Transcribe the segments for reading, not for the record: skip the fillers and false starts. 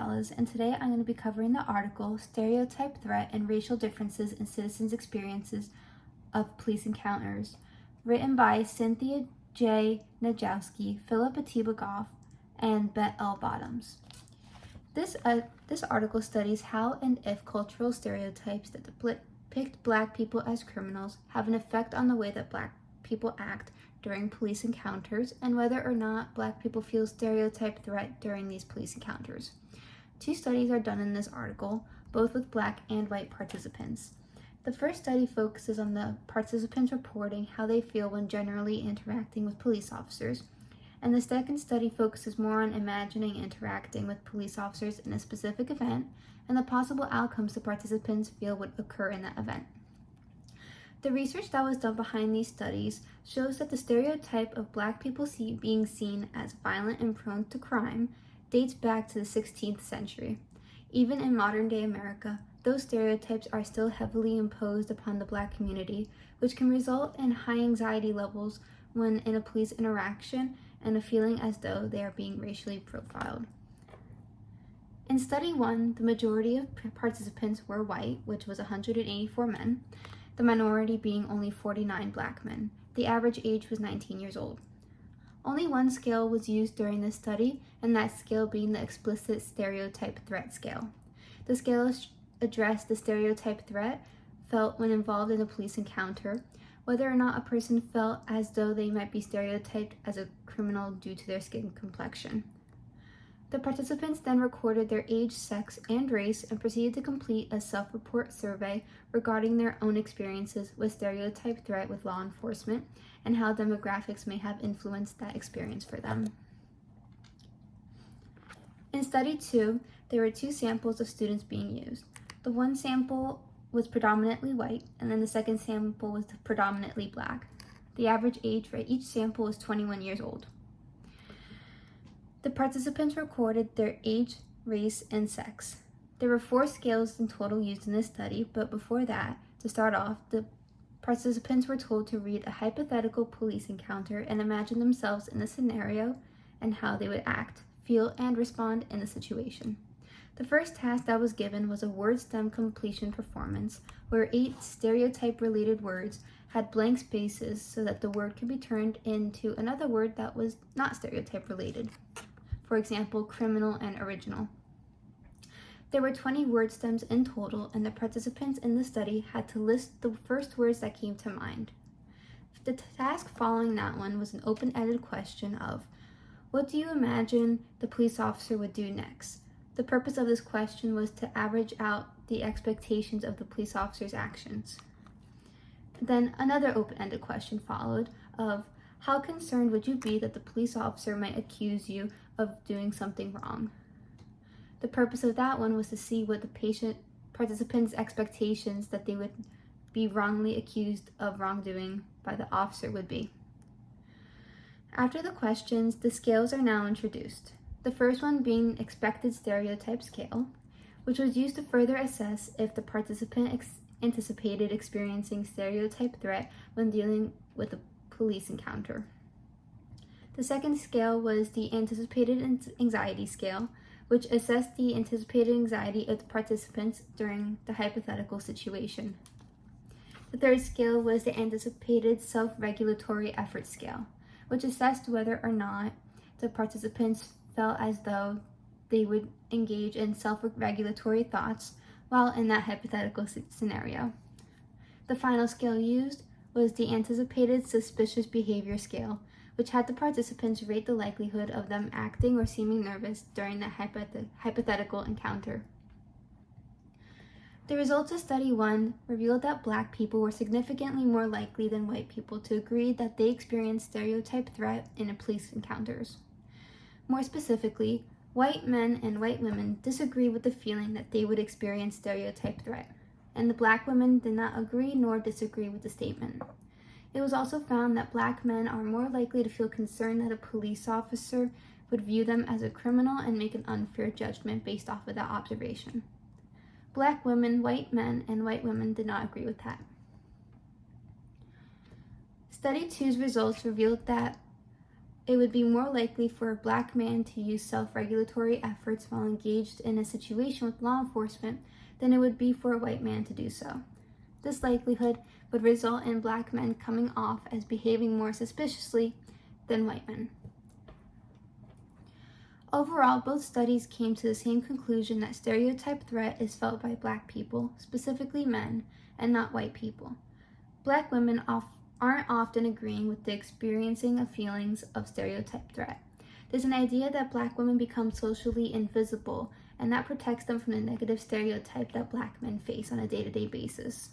Gonzalez, and today I'm going to be covering the article Stereotype, Threat, and Racial Differences in Citizens' Experiences of Police Encounters, written by Cynthia J. Najowski, Philip Atiba Goff, and Bet L. Bottoms. This article studies how and if cultural stereotypes that depict Black people as criminals have an effect on the way that Black people act during police encounters, and whether or not Black people feel stereotype threat during these police encounters. 2 studies are done in this article, both with Black and white participants. The first study focuses on the participants reporting how they feel when generally interacting with police officers, and the second study focuses more on imagining interacting with police officers in a specific event and the possible outcomes the participants feel would occur in that event. The research that was done behind these studies shows that the stereotype of Black people being seen as violent and prone to crime dates back to the 16th century. Even in modern-day America, those stereotypes are still heavily imposed upon the Black community, which can result in high anxiety levels when in a police interaction and a feeling as though they are being racially profiled. In Study 1, the majority of participants were white, which was 184 men, the minority being only 49 Black men. The average age was 19 years old. Only one scale was used during this study, and that scale being the explicit stereotype threat scale. The scale addressed the stereotype threat felt when involved in a police encounter, whether or not a person felt as though they might be stereotyped as a criminal due to their skin complexion. The participants then recorded their age, sex, and race and proceeded to complete a self-report survey regarding their own experiences with stereotype threat with law enforcement and how demographics may have influenced that experience for them. In Study 2, there were 2 samples of students being used. The one sample was predominantly white, and then the second sample was predominantly Black. The average age for each sample was 21 years old. The participants recorded their age, race, and sex. There were 4 scales in total used in this study, but before that, to start off, the participants were told to read a hypothetical police encounter and imagine themselves in the scenario and how they would act, feel, and respond in the situation. The first task that was given was a word stem completion performance, where 8 stereotype-related words had blank spaces so that the word could be turned into another word that was not stereotype-related. For example, criminal and original. There were 20 word stems in total, and the participants in the study had to list the first words that came to mind. The task following that one was an open-ended question of, what do you imagine the police officer would do next? The purpose of this question was to average out the expectations of the police officer's actions. Then another open-ended question followed of, how concerned would you be that the police officer might accuse you of doing something wrong? The purpose of that one was to see what the participants' expectations that they would be wrongly accused of wrongdoing by the officer would be. After the questions, the scales are now introduced. The first one being expected stereotype scale, which was used to further assess if the participant anticipated experiencing stereotype threat when dealing with a police encounter. The second scale was the anticipated anxiety scale, which assessed the anticipated anxiety of the participants during the hypothetical situation. The third scale was the anticipated self-regulatory effort scale, which assessed whether or not the participants felt as though they would engage in self-regulatory thoughts while in that hypothetical scenario. The final scale used was the anticipated suspicious behavior scale, which had the participants rate the likelihood of them acting or seeming nervous during that hypothetical encounter. The results of Study 1 revealed that Black people were significantly more likely than white people to agree that they experienced stereotype threat in police encounters. More specifically, white men and white women disagree with the feeling that they would experience stereotype threat, and the Black women did not agree nor disagree with the statement. It was also found that Black men are more likely to feel concerned that a police officer would view them as a criminal and make an unfair judgment based off of that observation. Black women, white men, and white women did not agree with that. Study 2's results revealed that it would be more likely for a Black man to use self-regulatory efforts while engaged in a situation with law enforcement than it would be for a white man to do so. This likelihood would result in Black men coming off as behaving more suspiciously than white men. Overall, both studies came to the same conclusion that stereotype threat is felt by Black people, specifically men, and not white people. Black women aren't often agreeing with the experiencing of feelings of stereotype threat. There's an idea that Black women become socially invisible, and that protects them from the negative stereotype that Black men face on a day-to-day basis.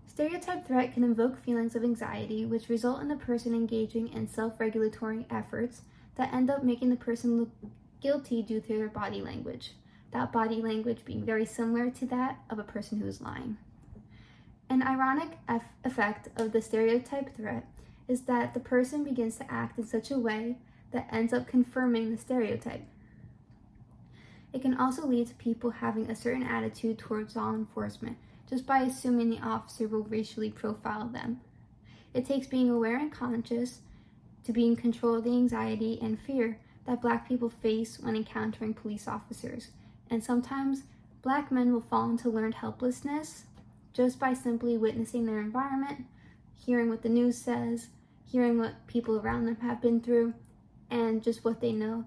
Stereotype threat can invoke feelings of anxiety, which result in the person engaging in self-regulatory efforts that end up making the person look guilty due to their body language, that body language being very similar to that of a person who is lying. An ironic effect of the stereotype threat is that the person begins to act in such a way that ends up confirming the stereotype. It can also lead to people having a certain attitude towards law enforcement just by assuming the officer will racially profile them. It takes being aware and conscious to be in control of the anxiety and fear that Black people face when encountering police officers. And sometimes Black men will fall into learned helplessness just by simply witnessing their environment, hearing what the news says, hearing what people around them have been through, and just what they know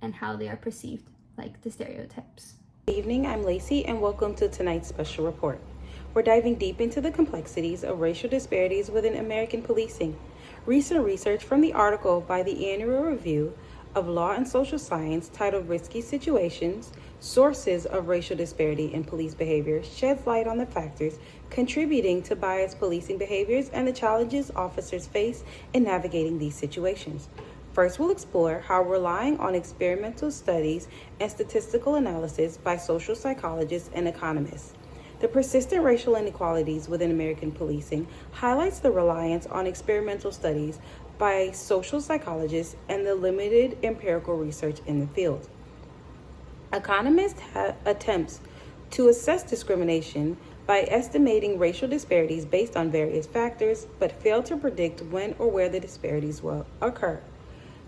and how they are perceived, like the stereotypes. Good evening, I'm Lacey, and welcome to tonight's special report. We're diving deep into the complexities of racial disparities within American policing. Recent research from the article by the Annual Review of Law and Social Science titled Risky Situations, Sources of Racial Disparity in Police Behavior sheds light on the factors contributing to biased policing behaviors and the challenges officers face in navigating these situations. First, we'll explore how relying on experimental studies and statistical analysis by social psychologists and economists. The persistent racial inequalities within American policing highlights the reliance on experimental studies by social psychologists and the limited empirical research in the field. Economists attempts to assess discrimination by estimating racial disparities based on various factors, but fail to predict when or where the disparities will occur.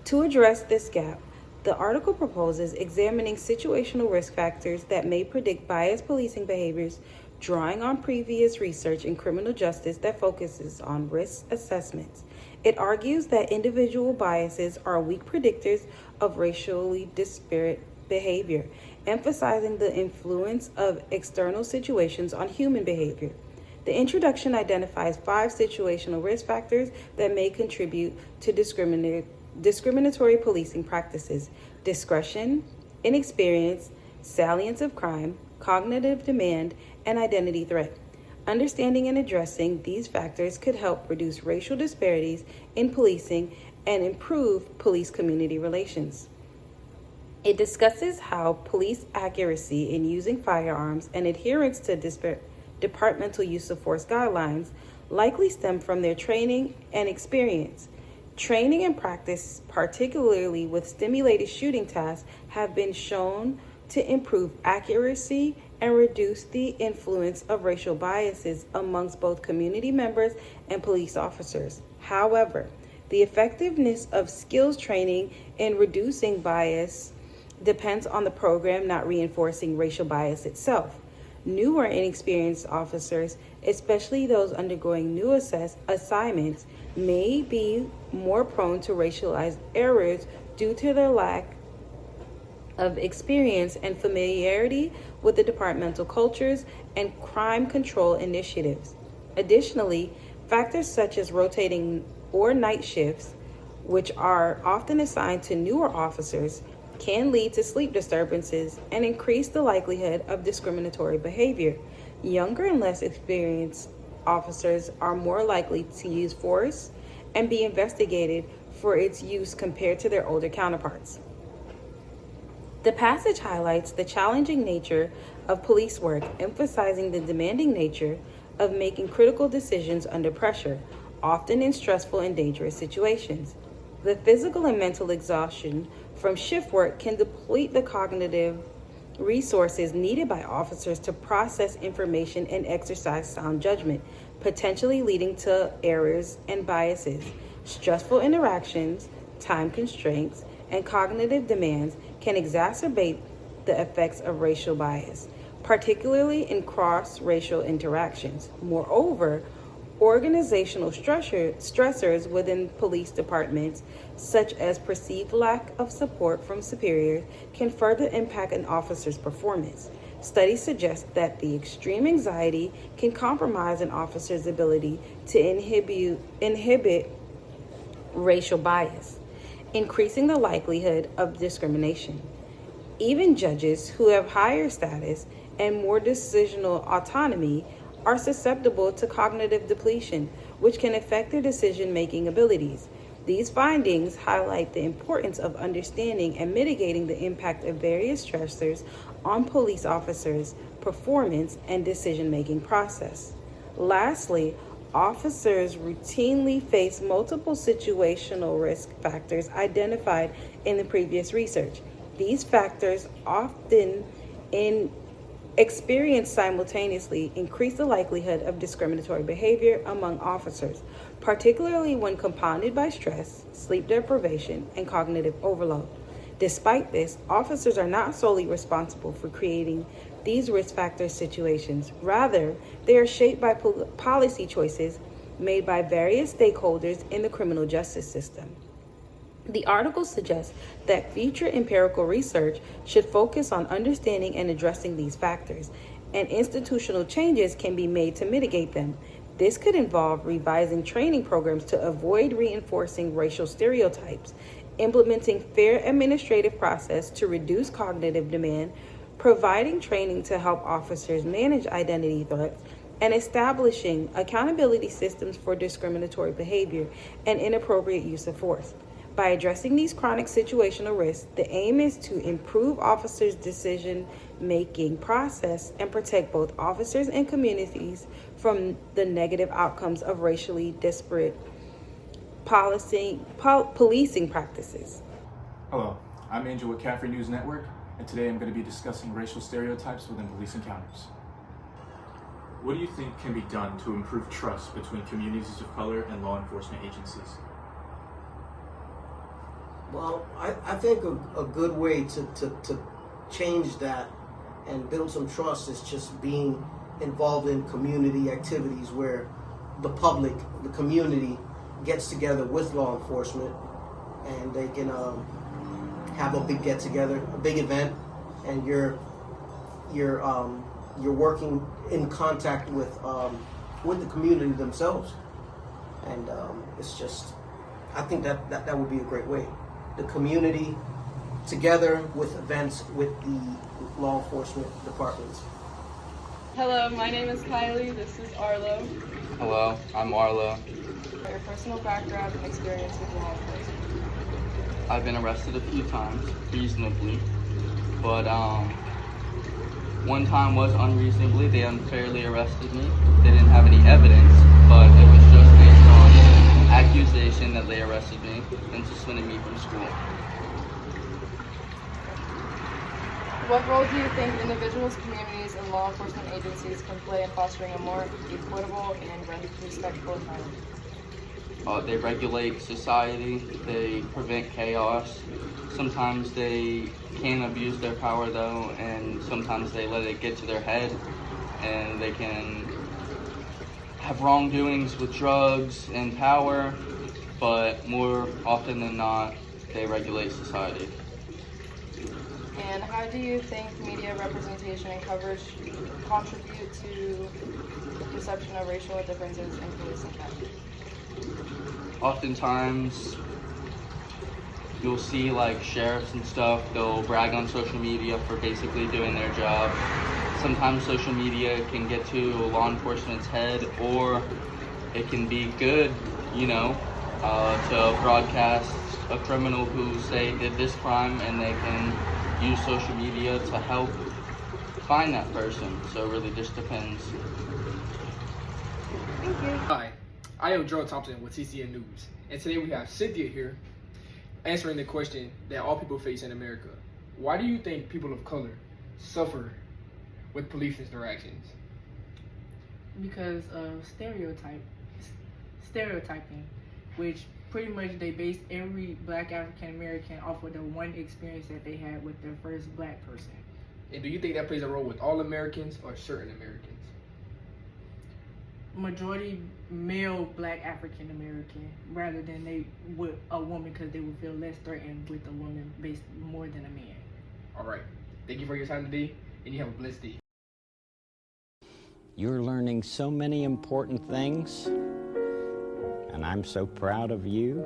To address this gap, the article proposes examining situational risk factors that may predict biased policing behaviors, drawing on previous research in criminal justice that focuses on risk assessments. It argues that individual biases are weak predictors of racially disparate behavior, emphasizing the influence of external situations on human behavior. The introduction identifies 5 situational risk factors that may contribute to discriminatory policing practices: discretion, inexperience, salience of crime, cognitive demand, and identity threat. Understanding and addressing these factors could help reduce racial disparities in policing and improve police-community relations. It discusses how police accuracy in using firearms and adherence to departmental use of force guidelines likely stem from their training and experience. Training and practice, particularly with stimulated shooting tasks, have been shown to improve accuracy and reduce the influence of racial biases amongst both community members and police officers. However, the effectiveness of skills training in reducing bias depends on the program not reinforcing racial bias itself. New or inexperienced officers, especially those undergoing new assignments, may be more prone to racialized errors due to their lack of experience and familiarity with the departmental cultures and crime control initiatives. Additionally, factors such as rotating or night shifts, which are often assigned to newer officers, can lead to sleep disturbances and increase the likelihood of discriminatory behavior. Younger and less experienced officers are more likely to use force and be investigated for its use compared to their older counterparts. The passage highlights the challenging nature of police work, emphasizing the demanding nature of making critical decisions under pressure, often in stressful and dangerous situations. The physical and mental exhaustion from shift work can deplete the cognitive resources needed by officers to process information and exercise sound judgment, potentially leading to errors and biases. Stressful interactions, time constraints, and cognitive demands can exacerbate the effects of racial bias, particularly in cross-racial interactions. Moreover, organizational stressors within police departments, such as perceived lack of support from superiors, can further impact an officer's performance. Studies suggest that the extreme anxiety can compromise an officer's ability to inhibit racial bias, increasing the likelihood of discrimination. Even judges who have higher status and more decisional autonomy are susceptible to cognitive depletion, which can affect their decision-making abilities. These findings highlight the importance of understanding and mitigating the impact of various stressors on police officers' performance and decision-making process. Lastly, officers routinely face multiple situational risk factors identified in the previous research. These factors, often experienced simultaneously, increase the likelihood of discriminatory behavior among officers, particularly when compounded by stress, sleep deprivation, and cognitive overload. Despite this, officers are not solely responsible for creating these risk factor situations. Rather, they are shaped by policy choices made by various stakeholders in the criminal justice system. The article suggests that future empirical research should focus on understanding and addressing these factors, and institutional changes can be made to mitigate them. This could involve revising training programs to avoid reinforcing racial stereotypes, implementing fair administrative process to reduce cognitive demand, providing training to help officers manage identity threats, and establishing accountability systems for discriminatory behavior and inappropriate use of force. By addressing these chronic situational risks, the aim is to improve officers' decision-making process and protect both officers and communities from the negative outcomes of racially disparate policing practices. Hello, I'm Angel with Caffrey News Network, and today I'm going to be discussing racial stereotypes within police encounters. What do you think can be done to improve trust between communities of color and law enforcement agencies? Well, I think a good way to change that and build some trust is just being involved in community activities where the public, the community, gets together with law enforcement, and they can have a big get-together, a big event, and you're working in contact with the community themselves, and it's just, I think that would be a great way. The community together with events with the law enforcement departments. Hello, my name is Kylie. This is Arlo. Hello, I'm Arlo. Your personal background and experience with law enforcement. I've been arrested a few times, reasonably, but one time was unreasonably. They unfairly arrested me. They didn't have any evidence, but it was just based on accusation that they arrested me and suspended me from school. What role do you think individuals, communities, and law enforcement agencies can play in fostering a more equitable and respectful environment? They regulate society, they prevent chaos. Sometimes they can abuse their power though, and sometimes they let it get to their head, and they can have wrongdoings with drugs and power, but more often than not, they regulate society. And how do you think media representation and coverage contribute to the perception of racial differences in police encounters? Oftentimes, you'll see like sheriffs and stuff, they'll brag on social media for basically doing their job. Sometimes social media can get to law enforcement's head, or it can be good, to broadcast a criminal who say did this crime, and they can use social media to help find that person. So it really just depends. Thank you. Hi, I am Joe Thompson with TCN News, and today we have Cynthia here answering the question that all people face in America. Why do you think people of color suffer with police interactions? Because of stereotyping, which pretty much they based every black African American off of the one experience that they had with their first black person. And do you think that plays a role with all Americans or certain Americans? Majority male black African American rather than they with a woman, because they would feel less threatened with a woman based more than a man. All right. Thank you for your time today, and you have a blessed day. You're learning so many important things, and I'm so proud of you.